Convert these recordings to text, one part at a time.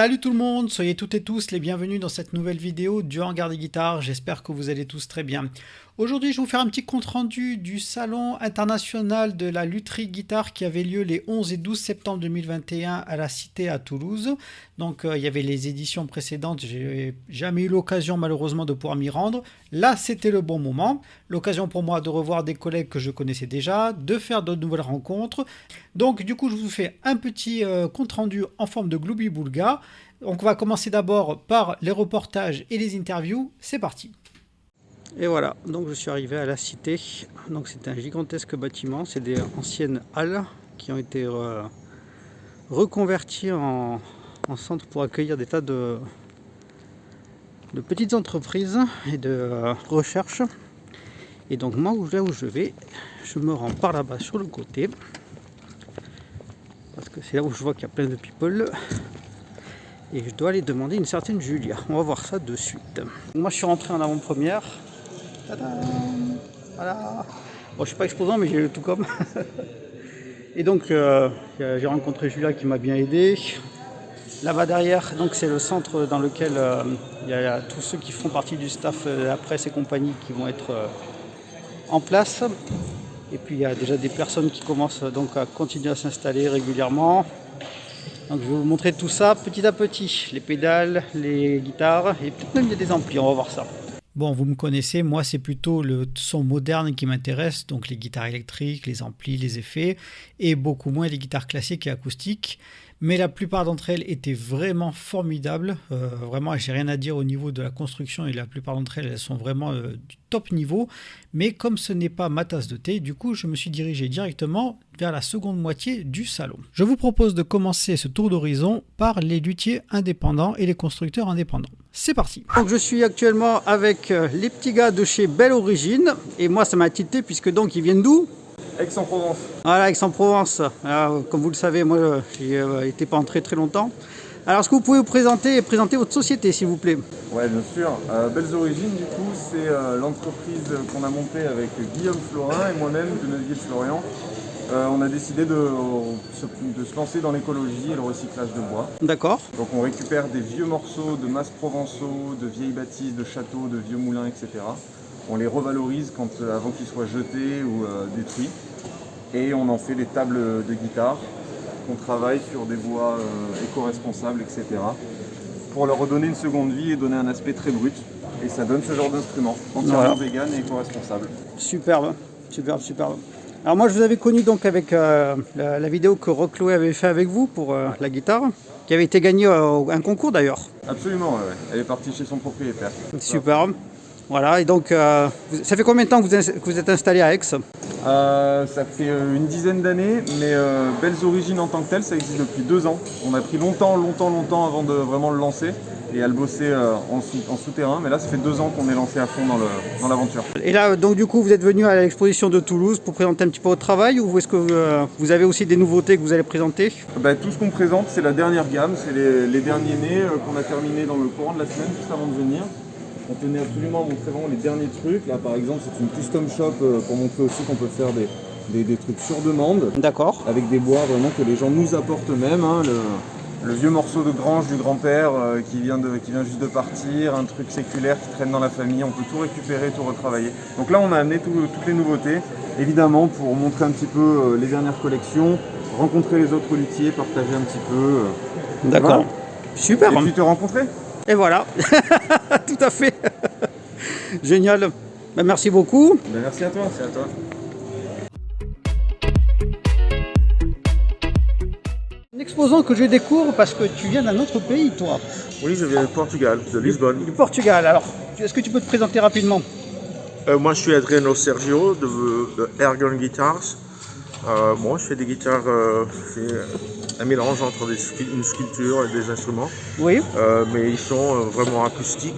Salut tout le monde, soyez toutes et tous les bienvenus dans cette nouvelle vidéo du hangar des guitares, j'espère que vous allez tous très bien. Aujourd'hui je vais vous faire un petit compte rendu du salon international de la lutherie guitare qui avait lieu les 11 et 12 septembre 2021 à la Cité à Toulouse. Donc il y avait les éditions précédentes, j'ai jamais eu l'occasion malheureusement de pouvoir m'y rendre. Là c'était le bon moment, l'occasion pour moi de revoir des collègues que je connaissais déjà, de faire de nouvelles rencontres. Donc du coup je vous fais un petit compte rendu en forme de gloubi-boulga. Donc on va commencer d'abord par les reportages et les interviews, c'est parti. Et voilà, donc je suis arrivé à la Cité. Donc c'est un gigantesque bâtiment, c'est des anciennes halles qui ont été reconverties en centre pour accueillir des tas de petites entreprises et de recherche. Et donc moi, là où je vais, je me rends par là-bas sur le côté. Parce que c'est là où je vois qu'il y a plein de people. Et je dois aller demander une certaine Julia. On va voir ça de suite. Moi je suis rentré en avant-première. Tadam, voilà. Bon, je suis pas exposant mais j'ai le tout comme. Et donc j'ai rencontré Julia qui m'a bien aidé. Là-bas derrière, donc c'est le centre dans lequel il y a tous ceux qui font partie du staff de la presse et compagnie qui vont être en place. Et puis il y a déjà des personnes qui commencent donc à continuer à s'installer régulièrement. Donc je vais vous montrer tout ça petit à petit, les pédales, les guitares et peut-être même il y a des amplis, on va voir ça. Bon, vous me connaissez, moi c'est plutôt le son moderne qui m'intéresse, donc les guitares électriques, les amplis, les effets, et beaucoup moins les guitares classiques et acoustiques. Mais la plupart d'entre elles étaient vraiment formidables, vraiment j'ai rien à dire au niveau de la construction et la plupart d'entre elles, elles sont vraiment du top niveau. Mais comme ce n'est pas ma tasse de thé, du coup je me suis dirigé directement vers la seconde moitié du salon. Je vous propose de commencer ce tour d'horizon par les luthiers indépendants et les constructeurs indépendants. C'est parti. Donc je suis actuellement avec les petits gars de chez Belle Origine et moi ça m'a tilté puisque donc ils viennent d'où ? Aix-en-Provence. Voilà, Aix-en-Provence. Comme vous le savez, moi, j'y étais pas entré très longtemps. Alors, est-ce que vous pouvez vous présenter et présenter votre société, s'il vous plaît? Ouais, bien sûr. Belles Origines, du coup, c'est l'entreprise qu'on a montée avec Guillaume Florin et moi-même de Neuville-Florian. On a décidé de se lancer dans l'écologie et le recyclage de bois. D'accord. Donc, on récupère des vieux morceaux de masses provençaux, de vieilles bâtisses, de châteaux, de vieux moulins, etc. On les revalorise avant qu'ils soient jetés ou détruits. Et on en fait des tables de guitare qu'on travaille sur des bois éco-responsables, etc. pour leur redonner une seconde vie et donner un aspect très brut. Et ça donne ce genre d'instrument, entièrement vegan et éco-responsable. Superbe, superbe, superbe. Alors moi je vous avais connu donc avec la vidéo que Rockloé avait fait avec vous pour la guitare, qui avait été gagnée à un concours d'ailleurs. Absolument, ouais. Elle est partie chez son propriétaire. Superbe. Voilà, et donc ça fait combien de temps que vous êtes installé à Aix? Ça fait une dizaine d'années, mais Belles Origines en tant que telle, ça existe depuis 2 ans. On a pris longtemps avant de vraiment le lancer et à le bosser en souterrain, mais là ça fait 2 ans qu'on est lancé à fond dans l'aventure. Et là, donc du coup, vous êtes venu à l'exposition de Toulouse pour présenter un petit peu votre travail, ou est-ce que vous avez aussi des nouveautés que vous allez présenter? Tout ce qu'on présente, c'est la dernière gamme, c'est les derniers nés qu'on a terminé dans le courant de la semaine, juste avant de venir. On tenait absolument à montrer vraiment les derniers trucs. Là par exemple c'est une custom shop pour montrer aussi qu'on peut faire des trucs sur demande. D'accord. Avec des bois vraiment que les gens nous apportent eux-mêmes. Hein. Le vieux morceau de grange du grand-père qui vient juste de partir, un truc séculaire qui traîne dans la famille, on peut tout récupérer, tout retravailler. Donc là on a amené toutes les nouveautés, évidemment pour montrer un petit peu les dernières collections, rencontrer les autres luthiers, partager un petit peu. D'accord. Voilà. Super. Et puis te rencontrer. Et voilà, tout à fait. Génial. Merci beaucoup. Merci à toi. C'est à toi. Un exposant que je découvre parce que tu viens d'un autre pays, toi. Oui, je viens du Portugal, de Lisbonne. Du Portugal. Alors, est-ce que tu peux te présenter rapidement? Moi, je suis Adriano Sergio de Ergon Guitars. Moi, je fais des guitares, un mélange entre une sculpture et des instruments. Oui. Mais ils sont vraiment acoustiques.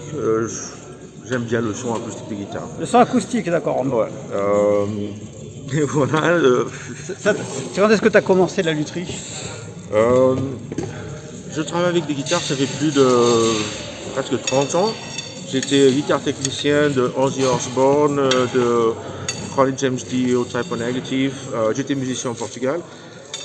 J'aime bien le son acoustique des guitares. Le son acoustique, d'accord. Ouais. Et voilà. Quand est-ce que tu as commencé la lutherie? Je travaille avec des guitares, ça fait plus de presque 30 ans. J'étais guitare technicien de Ozzy Osbourne, de Colin James Dio, Type O Negative. J'étais musicien au Portugal.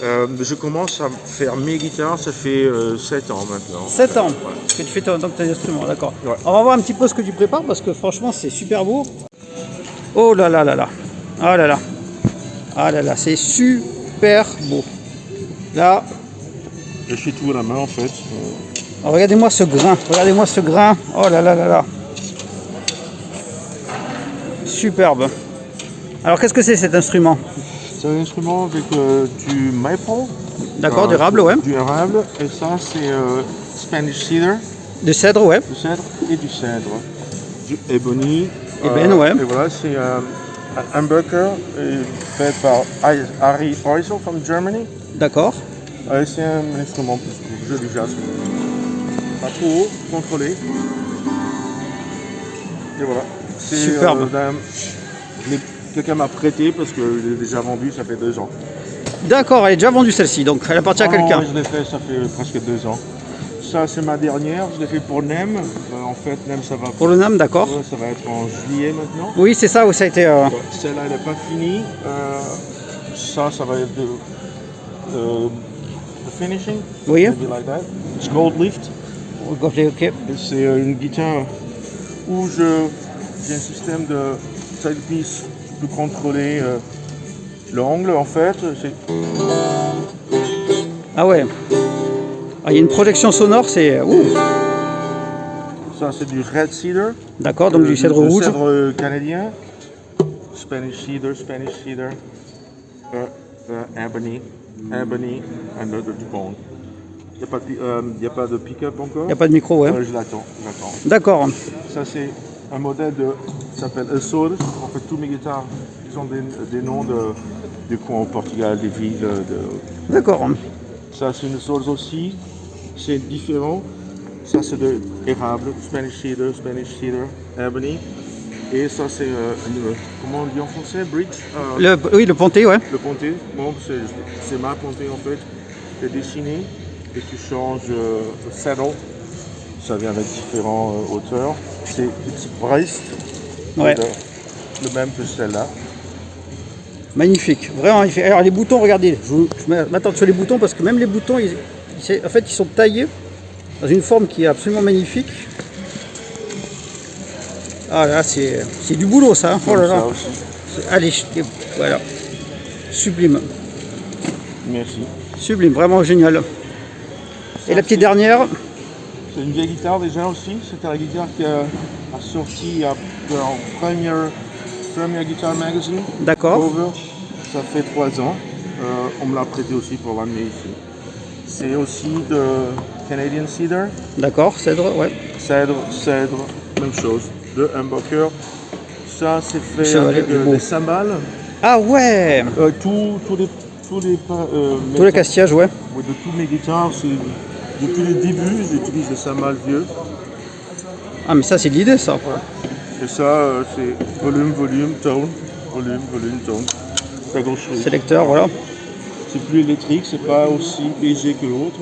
Je commence à faire mes guitares, ça fait 7 ans maintenant. 7 ans Ouais. que tu fais donc tes instruments, d'accord. Ouais. On va voir un petit peu ce que tu prépares parce que franchement c'est super beau. Oh là là là là. Ah là là. Ah là là, c'est super beau. Là, Je fais tout à la main en fait. regardez-moi ce grain. Regardez-moi ce grain. Oh là là là là. Superbe. Alors qu'est-ce que c'est cet instrument? C'est un instrument avec du maple. D'accord, d'érable, ouais. Du érable. Et ça c'est Spanish cedar, De cèdre, ouais. du cèdre et du cèdre. Du ebony. Ébène, ouais. Et voilà, c'est un humbucker fait par Harry Eusel from Germany. D'accord. C'est un instrument pour jeu du jazz. Pas trop haut, contrôlé. Et voilà. C'est, Superbe. Quelqu'un m'a prêté parce que je l'ai déjà vendu, ça fait 2 ans. D'accord, elle est déjà vendue celle-ci, donc elle appartient à quelqu'un. Non, je l'ai fait, ça fait presque 2 ans. Ça, c'est ma dernière, je l'ai fait pour NEM. En fait, NEM, ça va, Pour le NAM, d'accord. ça va être en juillet maintenant. Oui, c'est ça, où ça a été... Celle-là, elle n'est pas finie. Ça va être the finishing. Oui. Maybe like that. It's Gold Lift. Ok. Et c'est une guitare où j'ai un système de timepiece pour contrôler l'angle en fait. Ah ouais. Ah, il y a une projection sonore, c'est... Ouh. Ça c'est du Red Cedar. D'accord, donc du cèdre rouge. Cèdre canadien. Spanish Cedar. Ebony and du bone. Il n'y a pas de pick-up encore. Il n'y a pas de micro, ouais. Je l'attends. D'accord. Ça c'est un modèle qui s'appelle Açores. En fait, tous mes guitares, ils ont des noms de coins au Portugal, des villes. D'accord. Ça c'est une Açores aussi. C'est différent. Ça c'est de érable, Spanish cedar, ebony. Et ça c'est comment on dit en français, bridge. Oui, le ponté, ouais. Le ponté. Bon, c'est ma ponté en fait. C'est dessiné et tu changes le saddle. Ça vient avec différentes hauteurs. C'est Brest. Ouais. Le même que celle-là. Magnifique, vraiment magnifique. Alors les boutons, regardez, je m'attends sur les boutons parce que même les boutons, en fait, ils sont taillés dans une forme qui est absolument magnifique. Ah là, c'est du boulot ça. Hein. Oh là là. Ça aussi. Allez, voilà. Sublime. Merci. Sublime, vraiment génial. Et la petite dernière, C'est une vieille guitare déjà aussi. C'était la guitare qui a sorti en Premier Guitar Magazine. d'accord. Cover. Ça fait 3 ans. On me l'a prêté aussi pour l'amener ici. C'est aussi de Canadian Cedar. D'accord, cèdre, ouais. Cèdre, même chose. De humbucker. Ça c'est fait Chevalet, avec beau. des cymbales. Ah ouais, Tous tous les castillages, ouais. de toutes mes guitares, depuis le début, j'utilise des cymbales vieux. Ah mais ça c'est l'idée ça. Et ça, c'est volume, tone. Ça construit. Sélecteur, voilà. C'est plus électrique, c'est pas aussi léger que l'autre.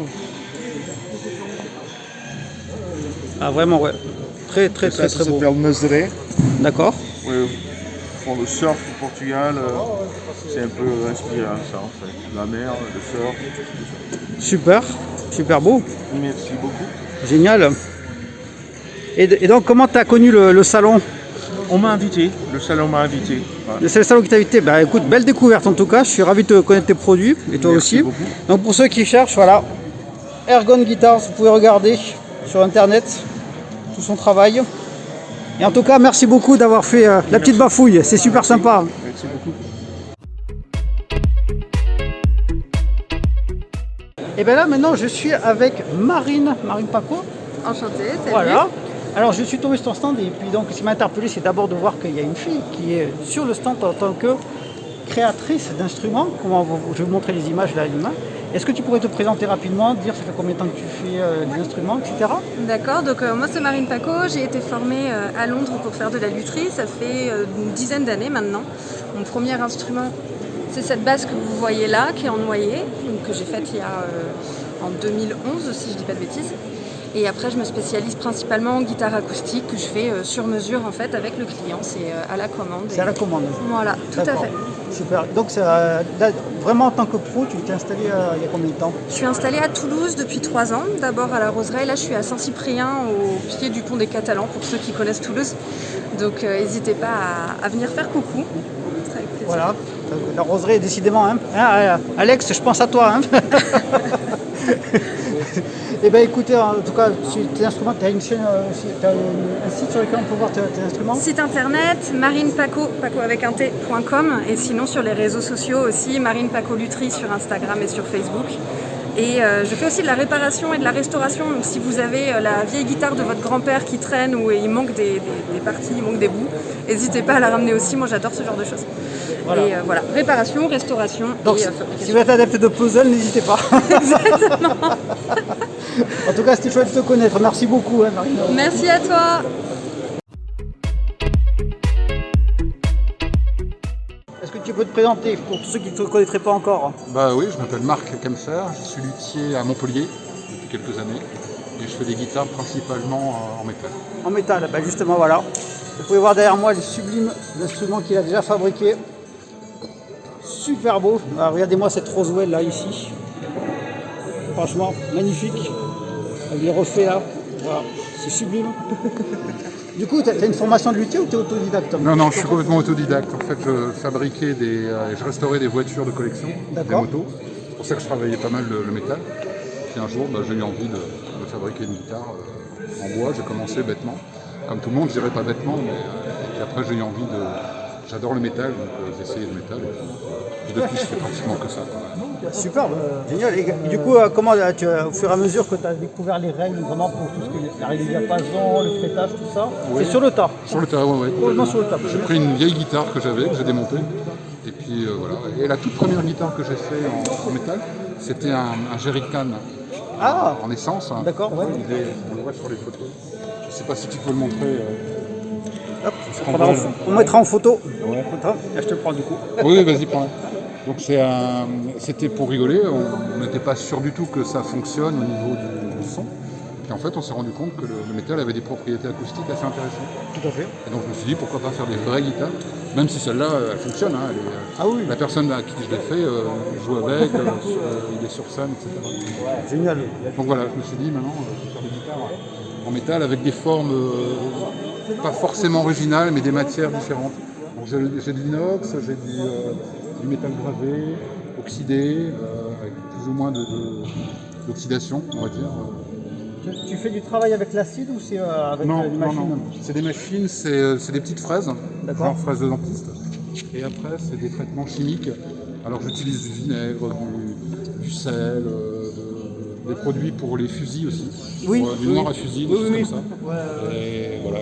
Ah vraiment, ouais. Très Ça beau. s'appelle Mesre. D'accord. Ouais, pour le surf au Portugal, c'est un peu inspiré à ça en fait. La mer, le surf. Super beau. Merci beaucoup. Génial. Et donc comment tu as connu le salon? On m'a invité, le salon m'a invité. Voilà. C'est le salon qui t'a invité. Bah écoute, belle découverte en tout cas. Je suis ravi de connaître tes produits et toi Merci aussi. beaucoup. Donc pour ceux qui cherchent, voilà, Ergon Guitars, vous pouvez regarder sur internet tout son travail. Et en tout cas, merci beaucoup d'avoir fait la petite bafouille. C'est super sympa. Merci beaucoup. Et bien là maintenant, je suis avec Marine Paco. Enchantée, salut. Voilà. Alors je suis tombé sur ton stand et puis donc ce qui m'a interpellé, c'est d'abord de voir qu'il y a une fille qui est sur le stand en tant que créatrice d'instruments. Je vais vous montrer les images là à l'image. Est-ce que tu pourrais te présenter rapidement, dire ça fait combien de temps que tu fais des instruments, etc. D'accord, donc moi c'est Marine Paco, j'ai été formée à Londres pour faire de la lutherie, ça fait une dizaine d'années maintenant. Mon premier instrument, c'est cette basse que vous voyez là, qui est en noyer, donc, que j'ai faite il y a en 2011 si je dis pas de bêtises. Et après, je me spécialise principalement en guitare acoustique que je fais sur mesure en fait avec le client. C'est à la commande. C'est à la commande. Voilà, tout à fait. Super. Donc, là, vraiment en tant que pro, tu t'es installé il y a combien de temps? Je suis installée à Toulouse depuis 3 ans. D'abord à la Roseraie. Là, je suis à Saint-Cyprien, au pied du pont des Catalans, pour ceux qui connaissent Toulouse. Donc, n'hésitez pas à venir faire coucou. Très avec plaisir. Voilà. La Roseraie, décidément. Hein. Alex, je pense à toi. Hein. Eh bien écoutez, en tout cas, tes instruments, tu as une chaîne, t'as un site sur lequel on peut voir tes instruments? Site internet, marinepaco, paco avec un t.com, et sinon sur les réseaux sociaux aussi, Marine Paco Lutherie sur Instagram et sur Facebook. Et je fais aussi de la réparation et de la restauration, donc si vous avez la vieille guitare de votre grand-père qui traîne ou il manque des parties, il manque des bouts, n'hésitez pas à la ramener aussi, moi j'adore ce genre de choses. Voilà. Et voilà, réparation, restauration donc, et fabrication. Si vous êtes adepte de puzzle, n'hésitez pas. Exactement. En tout cas, c'était chouette de te connaître. Merci beaucoup, hein, Marine. Merci à toi. Est-ce que tu peux te présenter pour tous ceux qui ne te connaîtraient pas encore? Bah oui, je m'appelle Marc Kempfer, je suis luthier à Montpellier depuis quelques années et je fais des guitares principalement en métal. En métal, bah justement voilà. Vous pouvez voir derrière moi les sublimes instruments qu'il a déjà fabriqués. Super beau. Alors, regardez-moi cette Roswell là ici. Franchement, magnifique. Elle est refait là. Voilà, c'est sublime. Du coup, tu as une formation de luthier ou tu es autodidacte? Non, je suis complètement autodidacte. En fait, je fabriquais je restaurais des voitures de collection, des motos. C'est pour ça que je travaillais pas mal le métal. Puis un jour, j'ai eu envie de fabriquer une guitare en bois. J'ai commencé bêtement. Comme tout le monde, je dirais pas bêtement, mais et puis après j'ai eu envie de... J'adore le métal, donc j'ai essayé le métal. Et depuis, je fais pratiquement que ça. Super, génial. Et du coup, comment au fur et à mesure que tu as découvert les règles vraiment pour tout ce qui est la règle du diapason, le frétage, tout ça, ouais. C'est sur le tas? Sur le tas, ouais. Complètement sur le tas. J'ai pris une vieille guitare que j'avais, que j'ai démontée. Et puis voilà. Et la toute première guitare que j'ai fait en métal, c'était un jerrycan en essence. D'accord, ouais. On le voit sur les photos. Je ne sais pas si tu peux le montrer. Hop, on mettra en photo. Ouais. Je te le prends du coup. Oui, vas-y, prends-le. Donc c'était pour rigoler, on n'était pas sûr du tout que ça fonctionne au niveau du son. Et en fait, on s'est rendu compte que le métal avait des propriétés acoustiques assez intéressantes. Tout à fait. Et donc je me suis dit, pourquoi pas faire des vraies guitares, même si celle-là, elle fonctionne. Hein, oui. La personne à qui je l'ai fait joue avec, il est sur scène, etc. Génial. Donc voilà, je me suis dit, maintenant, je vais faire des guitares en métal avec des formes pas forcément originales, mais des matières différentes. Donc j'ai de l'inox, j'ai du métal gravé, oxydé, avec plus ou moins d'oxydation, on va dire. Tu fais du travail avec l'acide ou c'est avec des machines? Non, c'est des machines, c'est des petites fraises, genre fraises de dentiste. Et après, c'est des traitements chimiques. Alors j'utilise du vinaigre, du sel, des produits pour les fusils aussi. Du noir à fusil, des choses comme ça. Ouais. Et voilà,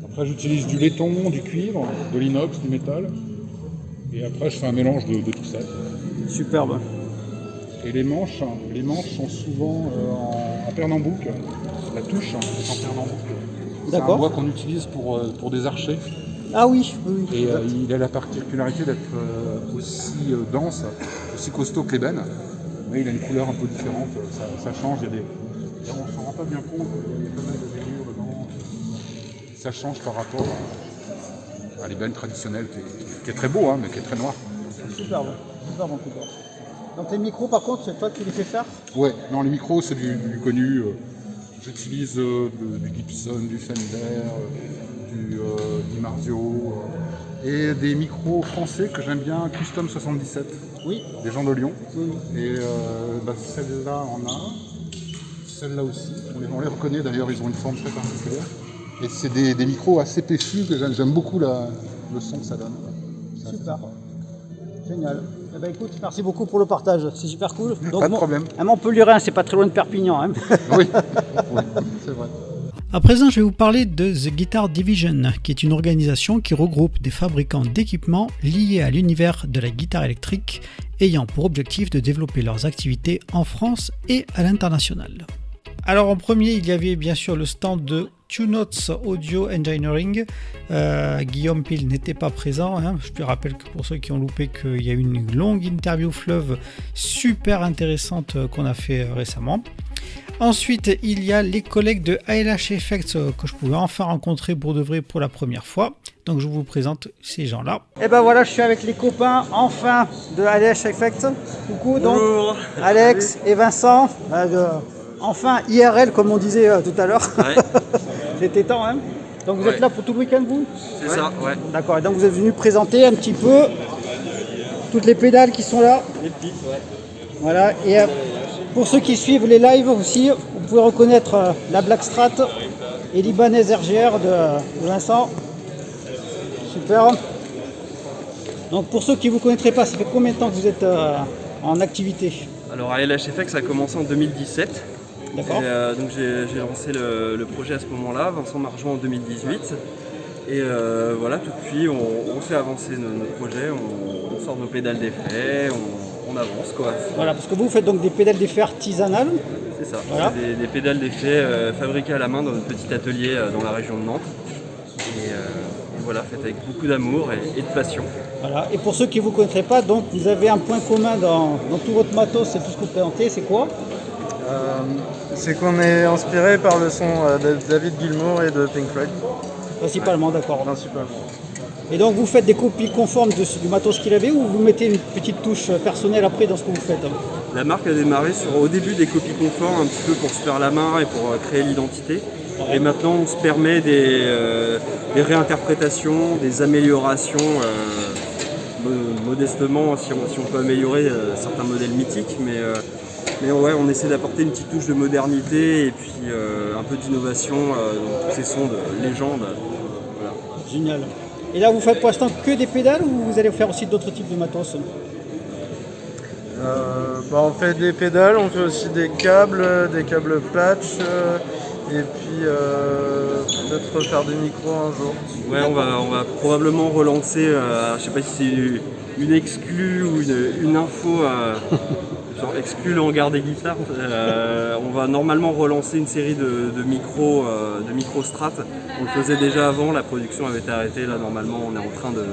après j'utilise du laiton, du cuivre, de l'inox, du métal. Et après je fais un mélange de tout ça. Superbe. Et les manches sont souvent en pernambouc. La touche est en pernambouc. C'est un bois qu'on utilise pour des archers. Ah oui. Et il a la particularité d'être aussi dense, aussi costaud que l'ébène. Mais il a une couleur un peu différente, ça change. On ne s'en rend pas bien compte, il y a pas mal de rayures dedans. Ça change par rapport à l'ébène traditionnel qui est très beau, mais qui est très noir. Superbe en tout cas. Donc les micros par contre, c'est toi qui les fais faire? Ouais, non, les micros c'est du connu. J'utilise du Gibson, du Fender, du Marzio et des micros français que j'aime bien, Custom 77. Oui. Des gens de Lyon. Oui. Et celle-là en a, celle-là aussi. On les reconnaît d'ailleurs, ils ont une forme très particulière. Et c'est des micros assez péchus que j'aime beaucoup le son que ça donne. Super. Génial. Eh ben écoute, merci beaucoup pour le partage, c'est super cool. Donc, pas de problème. À Montpellier, c'est pas très loin de Perpignan. Hein. Oui, c'est vrai. À présent, je vais vous parler de The Guitar Division, qui est une organisation qui regroupe des fabricants d'équipements liés à l'univers de la guitare électrique, ayant pour objectif de développer leurs activités en France et à l'international. Alors en premier, il y avait bien sûr le stand de TuneNotes Audio Engineering. Guillaume Pile n'était pas présent. Je te rappelle que pour ceux qui ont loupé, qu'il y a eu une longue interview fleuve super intéressante qu'on a fait récemment. Ensuite, il y a les collègues de ALH Effects que je pouvais enfin rencontrer pour de vrai pour la première fois. Donc je vous présente ces gens-là. Et ben voilà, je suis avec les copains enfin de ALH Effects. Coucou, donc Alex et Vincent. Enfin IRL comme on disait tout à l'heure. Ouais. C'était temps, hein. Donc vous êtes là pour tout le week-end, vous? C'est ça, ouais. D'accord, et donc vous êtes venu présenter un petit peu toutes les pédales qui sont là. Les petites, ouais. Voilà, et pour ceux qui suivent les lives aussi, vous pouvez reconnaître la Black Strat et l'Ibanez RGR de Vincent. Super. Donc pour ceux qui ne vous connaîtraient pas, ça fait combien de temps que vous êtes en activité? Alors ALH Effects, ça a commencé en 2017. D'accord. Donc j'ai lancé le projet à ce moment-là, Vincent m'a rejoint en 2018. Et voilà, depuis on fait avancer notre projet, on sort nos pédales d'effet, on avance quoi. Voilà, parce que vous faites donc des pédales d'effet artisanales. C'est ça, voilà. C'est des pédales d'effet fabriquées à la main dans notre petit atelier dans la région de Nantes. Et voilà, faites avec beaucoup d'amour et de passion. Voilà. Et pour ceux qui ne vous connaîtraient pas, donc vous avez un point commun dans tout votre matos, c'est tout ce que vous présentez, c'est quoi? C'est qu'on est inspiré par le son de David Gilmour et de Pink Floyd. Principalement, d'accord. Principalement. Et donc vous faites des copies conformes du matos qu'il avait ou vous mettez une petite touche personnelle après dans ce que vous faites? La marque a démarré au début des copies conformes, un petit peu pour se faire la main et pour créer l'identité. Et maintenant on se permet des réinterprétations, des améliorations, modestement si on peut améliorer certains modèles mythiques. Mais ouais, on essaie d'apporter une petite touche de modernité et puis un peu d'innovation dans tous ces sons de légende. Voilà. Génial. Et là, vous faites pour l'instant que des pédales ou vous allez faire aussi d'autres types de matos? On fait des pédales, on fait aussi des câbles patch et puis peut-être faire des micros un jour. Ouais, on va probablement relancer, je sais pas si c'est une exclue ou une info. Genre exclu le hangar des guitares, on va normalement relancer une série de micro strat. On le faisait déjà avant, la production avait été arrêtée, là normalement on est en train de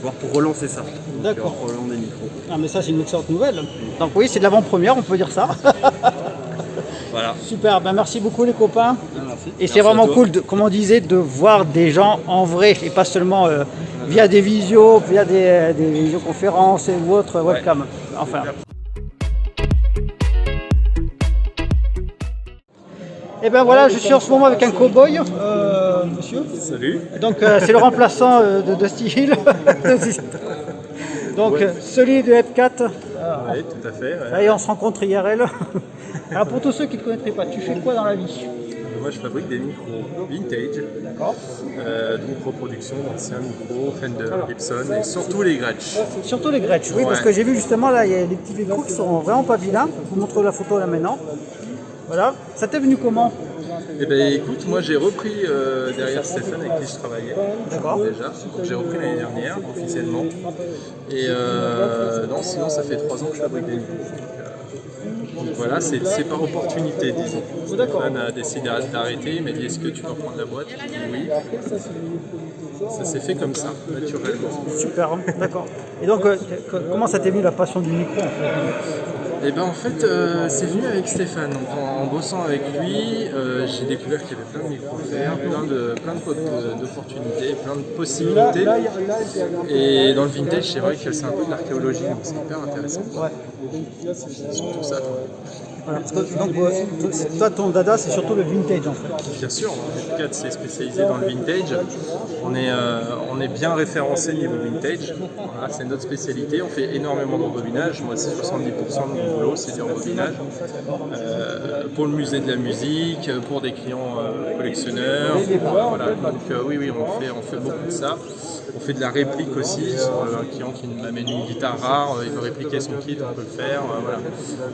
voir pour relancer ça. D'accord. Relancer des micros. Ah mais ça c'est une excellente nouvelle. Donc oui, c'est de l'avant-première, on peut dire ça. Voilà. Super, ben merci beaucoup les copains. Merci. Et c'est vraiment cool, comme on disait, de voir des gens en vrai et pas seulement via des visios, via des visioconférences ou autres webcam. Enfin. Et ben voilà, je suis en ce moment avec un cow-boy, monsieur. Salut. Donc c'est le remplaçant de Dusty Hill. Donc celui de F4. Oui, tout à fait. Ouais. Et on se rencontre IRL. Alors pour tous ceux qui ne te connaîtraient pas, tu fais quoi dans la vie? Moi je fabrique des micros vintage. D'accord. Donc reproduction d'anciens micros, Fender, Gibson et surtout les Gretsch. Surtout les Gretsch, oui, parce que j'ai vu justement là, il y a des petits micros qui sont vraiment pas vilains. Je vous montre la photo là maintenant. Voilà, ça t'est venu comment? Eh bien écoute, moi j'ai repris derrière Stéphane avec qui je travaillais. D'accord. Déjà, donc j'ai repris l'année dernière officiellement. Et non, sinon ça fait 3 ans que je fabrique des micros. Donc voilà, c'est par opportunité, disons. Stéphane a décidé d'arrêter, il m'a dit est-ce que tu peux reprendre la boîte? J'ai dit oui. Ça s'est fait comme ça, naturellement. Super, d'accord. Et donc, comment ça t'est venu la passion du micro en fait? Et ben en fait, c'est venu avec Stéphane. Donc, en bossant avec lui, j'ai découvert qu'il y avait plein de micros à faire, plein d'opportunités, plein de possibilités. Et dans le vintage, c'est vrai que c'est un peu de l'archéologie, donc c'est hyper intéressant. Ouais. C'est surtout ça. Voilà, parce que, donc, toi, ton dada, c'est surtout le vintage en fait. Bien sûr, F4 c'est spécialisé dans le vintage. On est bien référencé niveau vintage. Voilà, c'est notre spécialité. On fait énormément de rebobinage. Moi, c'est 70% de mon boulot, c'est du rebobinage. Pour le musée de la musique, pour des clients collectionneurs. Voilà. Donc oui, on fait beaucoup de ça. On fait de la réplique aussi. Un client qui m'amène une guitare rare, il veut répliquer son kit, on peut le faire. Voilà.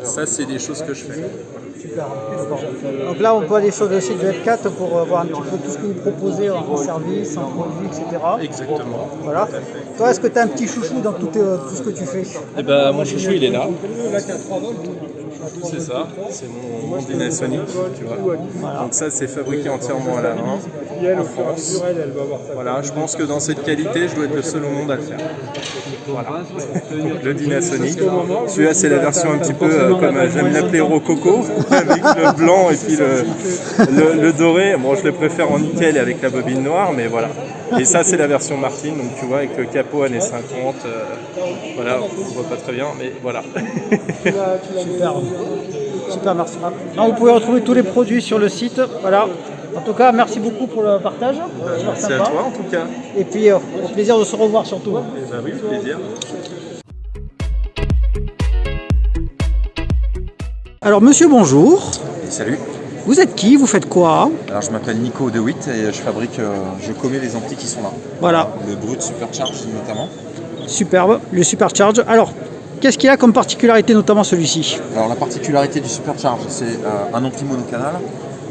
Ça, c'est des choses que je fais. Super. Donc là, on peut aller sur le site de F4 pour voir un petit peu tout ce que vous proposez en service, en produit, etc. Exactement. Voilà. Toi, est-ce que tu as un petit chouchou dans tout ce que tu fais? Eh ben, mon chouchou, il est là. C'est ça, c'est mon Dynasonic, tu vois. Donc ça c'est fabriqué entièrement à la main, en France. Voilà, je pense que dans cette qualité, je dois être le seul au monde à le faire. Voilà, le Dynasonic. Celui-là c'est la version un petit peu comme j'aime l'appeler rococo, avec le blanc et puis le doré. Bon, je le préfère en nickel avec la bobine noire, mais voilà. Et ça c'est la version Martin, donc tu vois avec le capot années 50, voilà, on voit pas très bien, mais voilà. Super. Super, merci. Alors, vous pouvez retrouver tous les produits sur le site. Voilà. En tout cas, merci beaucoup pour le partage. Merci à toi en tout cas. Et puis, au plaisir de se revoir surtout. Eh ben oui, plaisir. Alors, monsieur, bonjour. Salut. Vous êtes qui? Vous faites quoi? Alors je m'appelle Nico De Witt et je commets les amplis qui sont là. Voilà. Le Brut Supercharge notamment. Superbe, le Supercharge. Alors, qu'est-ce qu'il y a comme particularité, notamment celui-ci? Alors la particularité du Supercharge, c'est un ampli monocanal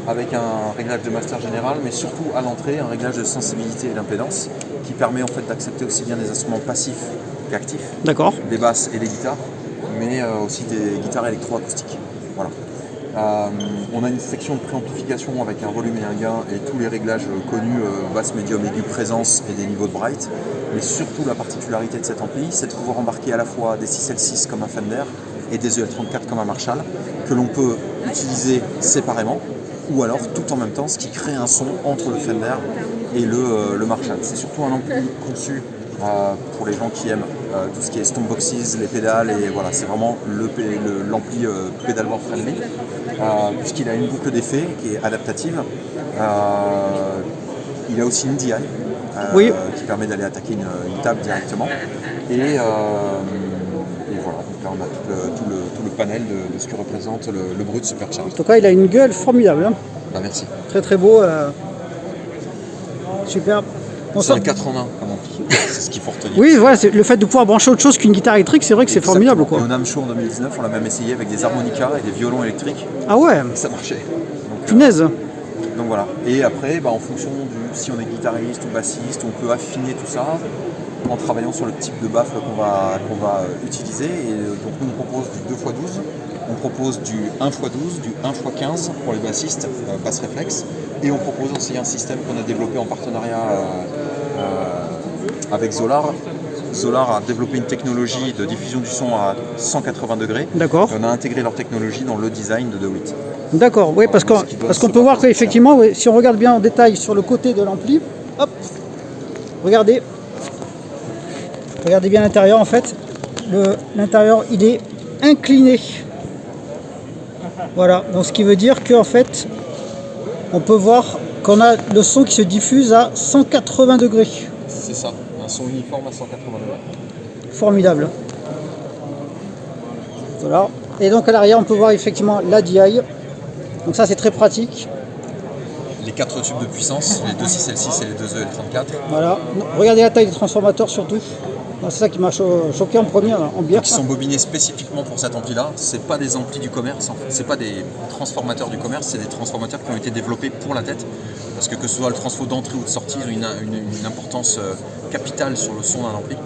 avec un réglage de master général, mais surtout à l'entrée, un réglage de sensibilité et d'impédance qui permet en fait d'accepter aussi bien des instruments passifs qu'actifs. D'accord. Des basses et des guitares, mais aussi des guitares électroacoustiques. Voilà. On a une section de préamplification avec un volume et un gain et tous les réglages connus, basse, médium, aigu, présence et des niveaux de bright. Mais surtout la particularité de cet ampli, c'est de pouvoir embarquer à la fois des 6L6 comme un Fender et des EL34 comme un Marshall, que l'on peut utiliser séparément ou alors tout en même temps, ce qui crée un son entre le Fender et le Marshall. C'est surtout un ampli conçu pour les gens qui aiment tout ce qui est Stomboxes, les pédales, et voilà, c'est vraiment l'ampli pedalboard friendly, puisqu'il a une boucle d'effet qui est adaptative. Il a aussi une DI oui, qui permet d'aller attaquer une table directement. Et voilà, donc là on a tout le panel de ce que représente le Brut Supercharge. En tout cas, il a une gueule formidable. Hein. Bah, merci. Très très beau. Super. C'est un 4 en 1 comme ampli, c'est ce qu'il faut retenir. Oui, voilà, le fait de pouvoir brancher autre chose qu'une guitare électrique, c'est vrai que c'est formidable. Quoi. Et au NAMM Show en 2019, on l'a même essayé avec des harmonicas et des violons électriques. Ah ouais. Et ça marchait. Donc, punaise. Donc voilà. Et après, en fonction si on est guitariste ou bassiste, on peut affiner tout ça en travaillant sur le type de baffle qu'on va utiliser. Et donc nous on propose du 2x12, on propose du 1x12, du 1x15 pour les bassistes, basse réflexe. Et on propose aussi un système qu'on a développé en partenariat avec Zolar. Zolar a développé une technologie de diffusion du son à 180 degrés. D'accord. On a intégré leur technologie dans le design de De Witt. D'accord, oui, parce qu'on peut voir qu'effectivement, si on regarde bien en détail sur le côté de l'ampli, hop, regardez bien l'intérieur en fait. L'intérieur, il est incliné. Voilà, donc ce qui veut dire qu'en fait, on peut voir qu'on a le son qui se diffuse à 180 degrés. C'est ça, un son uniforme à 180 degrés. Formidable. Voilà. Et donc à l'arrière, on peut voir effectivement la DI. Donc ça, c'est très pratique. Les 4 tubes de puissance, les 2 6L6 et les 2 EL34. Voilà. Regardez la taille des transformateurs surtout. C'est ça qui m'a choqué en premier, en bière. Qui sont bobinés spécifiquement pour cet ampli-là. C'est pas des amplis du commerce, en fait. C'est pas des transformateurs du commerce, c'est des transformateurs qui ont été développés pour la tête. Parce que ce soit le transfo d'entrée ou de sortie, ils ont une importance capitale sur le son d'un ampli.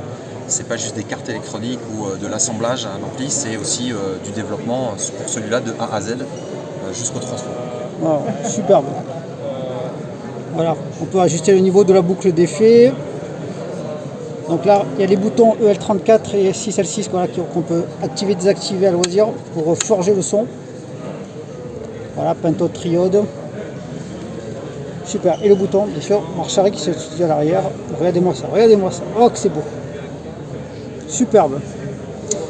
C'est pas juste des cartes électroniques ou de l'assemblage à un ampli, c'est aussi du développement pour celui-là de A à Z jusqu'au transfo. Wow, superbe. Voilà, on peut ajuster le niveau de la boucle d'effet. Donc là, il y a les boutons EL34 et 6L6 voilà, qu'on peut activer et désactiver à loisir pour forger le son. Voilà, pentotriode. Super. Et le bouton, bien sûr, Marshall qui se situe à l'arrière. Regardez-moi ça, regardez-moi ça. Oh, que c'est beau. Superbe.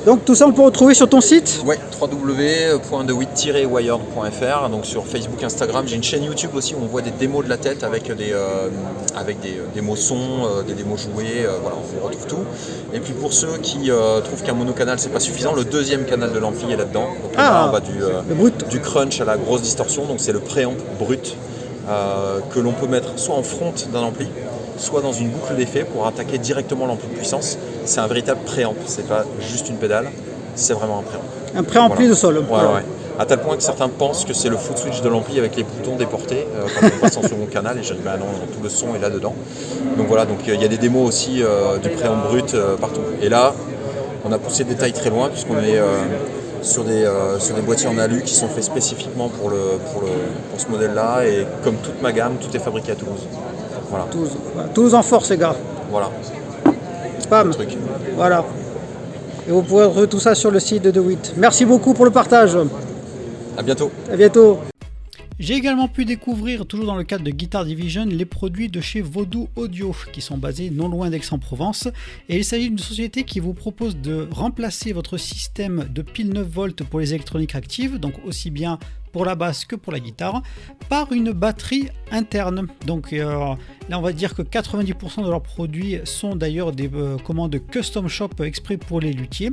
Donc tout ça, on peut retrouver sur ton site? Ouais, www.dewitt-wired.fr. Donc sur Facebook, Instagram, j'ai une chaîne YouTube aussi où on voit des démos de la tête avec des démos son, des démos jouées, voilà, on retrouve tout. Et puis pour ceux qui trouvent qu'un monocanal c'est pas suffisant, le deuxième canal de l'ampli est là-dedans. Donc là, on va du crunch à la grosse distorsion, donc c'est le préamp brut que l'on peut mettre soit en front d'un ampli, soit dans une boucle d'effet pour attaquer directement l'ampli de puissance. C'est un véritable préamp, c'est pas juste une pédale, c'est vraiment un préamp. Un préampli de sol. Ouais. À tel point que certains pensent que c'est le foot switch de l'ampli avec les boutons déportés quand on passe en second canal, et je dis bah non, tout le son est là-dedans. Donc voilà, donc il y a des démos aussi du préamp brut partout. Et là, on a poussé le détail très loin puisqu'on est sur des boîtiers en alu qui sont faits spécifiquement pour ce modèle-là. Et comme toute ma gamme, tout est fabriqué à Toulouse. Voilà. Toulouse en force, les gars. Voilà. Pam. Voilà. Et vous pourrez retrouver tout ça sur le site de DeWitt. Merci beaucoup pour le partage. À bientôt. À bientôt. J'ai également pu découvrir, toujours dans le cadre de Guitar Division, les produits de chez Vaudou Audio, qui sont basés non loin d'Aix-en-Provence. Et il s'agit d'une société qui vous propose de remplacer votre système de pile 9 volts pour les électroniques actives, donc aussi bien pour la basse que pour la guitare, par une batterie interne. Donc là on va dire que 90% de leurs produits sont d'ailleurs des commandes custom shop exprès pour les luthiers.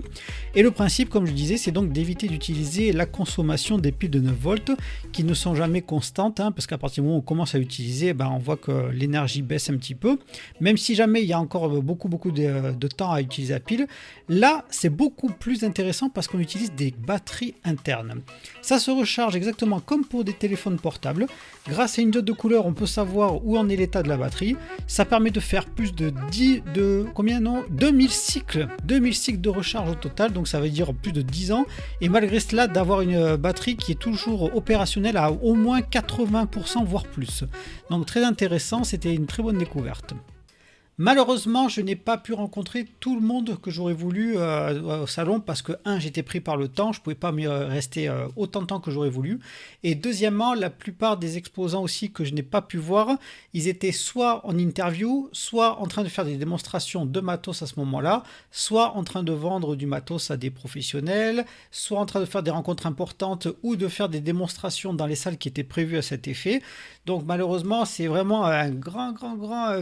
Et le principe, comme je disais, c'est donc d'éviter d'utiliser la consommation des piles de 9 volts qui ne sont jamais constantes, hein, parce qu'à partir du moment où on commence à l'utiliser, on voit que l'énergie baisse un petit peu, même si jamais il y a encore beaucoup de temps à utiliser la pile. Là c'est beaucoup plus intéressant parce qu'on utilise des batteries internes. Ça se recharge exactement comme pour des téléphones portables. Grâce à une diode de couleur, on peut savoir où en est l'état de la batterie. Ça permet de faire plus de 2000 cycles de recharge au total, donc ça veut dire plus de 10 ans. Et malgré cela, d'avoir une batterie qui est toujours opérationnelle à au moins 80%, voire plus. Donc très intéressant, c'était une très bonne découverte. Malheureusement, je n'ai pas pu rencontrer tout le monde que j'aurais voulu au salon parce que, j'étais pris par le temps, je ne pouvais pas rester autant de temps que j'aurais voulu. Et deuxièmement, la plupart des exposants aussi que je n'ai pas pu voir, ils étaient soit en interview, soit en train de faire des démonstrations de matos à ce moment-là, soit en train de vendre du matos à des professionnels, soit en train de faire des rencontres importantes ou de faire des démonstrations dans les salles qui étaient prévues à cet effet. Donc malheureusement, c'est vraiment un grand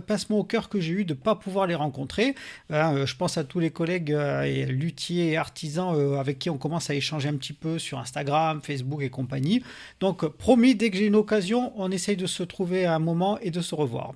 pincement au cœur que j'ai eu de ne pas pouvoir les rencontrer. Je pense à tous les collègues et luthiers et artisans avec qui on commence à échanger un petit peu sur Instagram, Facebook et compagnie. Donc promis, dès que j'ai une occasion, on essaye de se trouver un moment et de se revoir.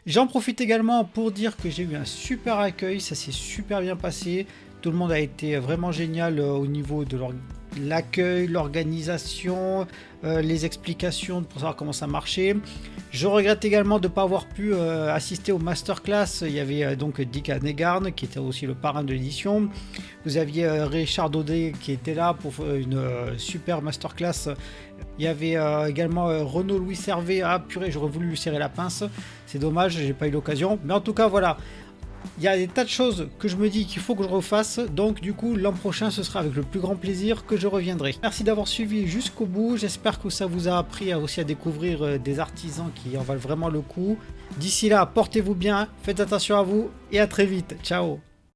J'en profite également pour dire que j'ai eu un super accueil, ça s'est super bien passé. Tout le monde a été vraiment génial au niveau de l'accueil, l'organisation, les explications pour savoir comment ça marchait. Je regrette également de ne pas avoir pu assister au masterclass. Il y avait donc Dick Hanegarn qui était aussi le parrain de l'édition. Vous aviez Richard Daudet qui était là pour une super masterclass. Il y avait également Renaud Louis Servet. Ah purée, j'aurais voulu lui serrer la pince. C'est dommage, j'ai pas eu l'occasion. Mais en tout cas, voilà. Il y a des tas de choses que je me dis qu'il faut que je refasse, donc du coup l'an prochain ce sera avec le plus grand plaisir que je reviendrai. Merci d'avoir suivi jusqu'au bout, j'espère que ça vous a appris aussi à découvrir des artisans qui en valent vraiment le coup. D'ici là, portez-vous bien, faites attention à vous et à très vite, ciao.